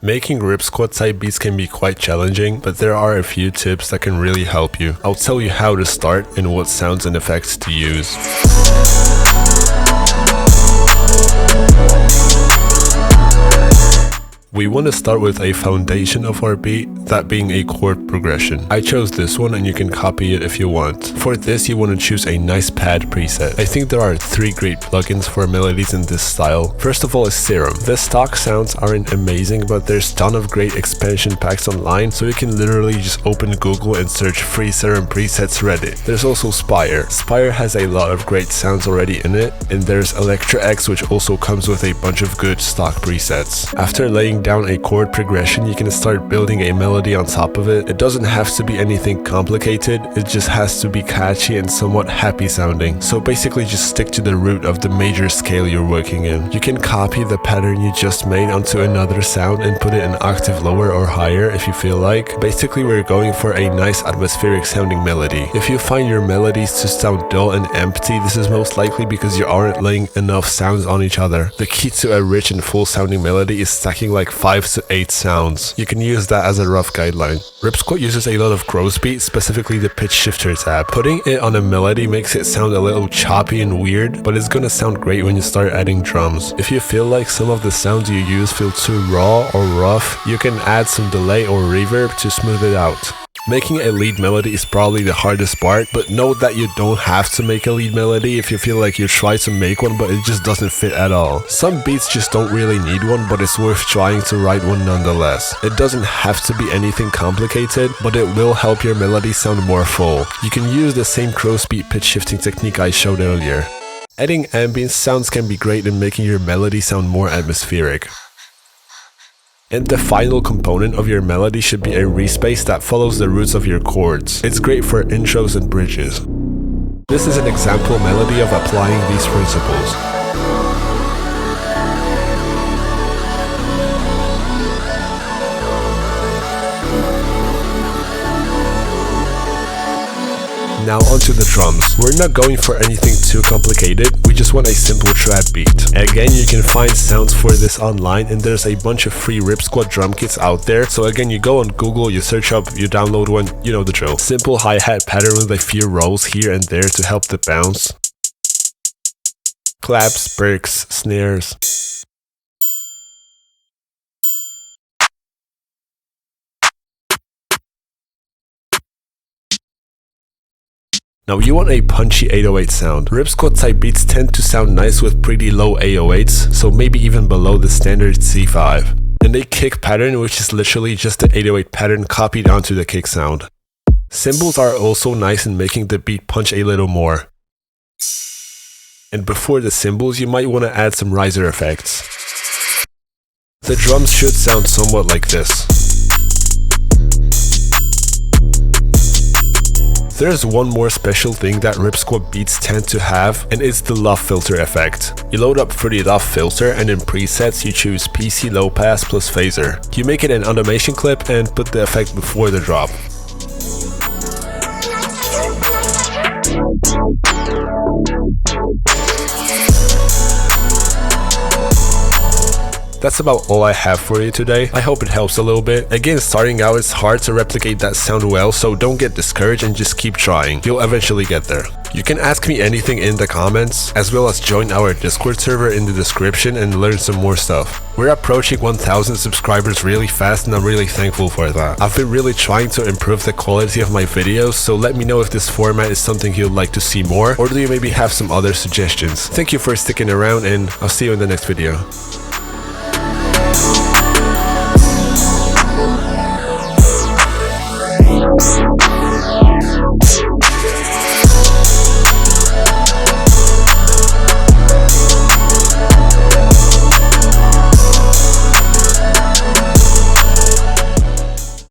Making RIPSQUAD type beats can be quite challenging, but there are a few tips that can really help you. I'll tell you how to start and what sounds and effects to use. We want to start with a foundation of our beat, that being a chord progression. I chose this one and you can copy it if you want. For this you want to choose a nice pad preset. I think there are 3 great plugins for melodies in this style. First of all is Serum. The stock sounds aren't amazing, but there's a ton of great expansion packs online, so you can literally just open Google and search free Serum presets Reddit. There's also Spire. Spire has a lot of great sounds already in it, and there's RIPSQUAD, which also comes with a bunch of good stock presets. After laying down a chord progression, you can start building a melody on top of it. It doesn't have to be anything complicated, it just has to be catchy and somewhat happy sounding. So basically just stick to the root of the major scale you're working in. You can copy the pattern you just made onto another sound and put it an octave lower or higher if you feel like. Basically we're going for a nice atmospheric sounding melody. If you find your melodies to sound dull and empty, this is most likely because you aren't laying enough sounds on each other. The key to a rich and full sounding melody is stacking like 5 to 8 sounds. You can use that as a rough guideline. RIPSQUAD uses a lot of gross beat, specifically the pitch shifter tab. Putting it on a melody makes it sound a little choppy and weird, but it's gonna sound great when you start adding drums. If you feel like some of the sounds you use feel too raw or rough, you can add some delay or reverb to smooth it out. Making a lead melody is probably the hardest part, but note that you don't have to make a lead melody if you feel like you try to make one but it just doesn't fit at all. Some beats just don't really need one, but it's worth trying to write one nonetheless. It doesn't have to be anything complicated, but it will help your melody sound more full. You can use the same crow's beat pitch shifting technique I showed earlier. Adding ambience sounds can be great in making your melody sound more atmospheric. And the final component of your melody should be a respace that follows the roots of your chords. It's great for intros and bridges. This is an example melody of applying these principles. Now onto the drums. We're not going for anything too complicated, we just want a simple trap beat. Again, you can find sounds for this online and there's a bunch of free RIPSQUAD drum kits out there. So again, you go on Google, you search up, you download one, you know the drill. Simple hi-hat pattern with a few rolls here and there to help the bounce. Claps, breaks, snares. Now you want a punchy 808 sound. RIPSQUAD type beats tend to sound nice with pretty low 808s, so maybe even below the standard C5. And a kick pattern, which is literally just the 808 pattern copied onto the kick sound. Cymbals are also nice in making the beat punch a little more. And before the cymbals, you might want to add some riser effects. The drums should sound somewhat like this. There's one more special thing that RIPSQUAD beats tend to have, and it's the low filter effect. You load up for the low filter and in presets you choose PC low pass plus phaser. You make it an automation clip and put the effect before the drop. That's about all I have for you today. I hope it helps a little bit. Again, starting out it's hard to replicate that sound well, so don't get discouraged and just keep trying. You'll eventually get there. You can ask me anything in the comments, as well as join our Discord server in the description and learn some more stuff. We're approaching 1,000 subscribers really fast and I'm really thankful for that. I've been really trying to improve the quality of my videos, so let me know if this format is something you'd like to see more, or do you maybe have some other suggestions. Thank you for sticking around and I'll see you in the next video.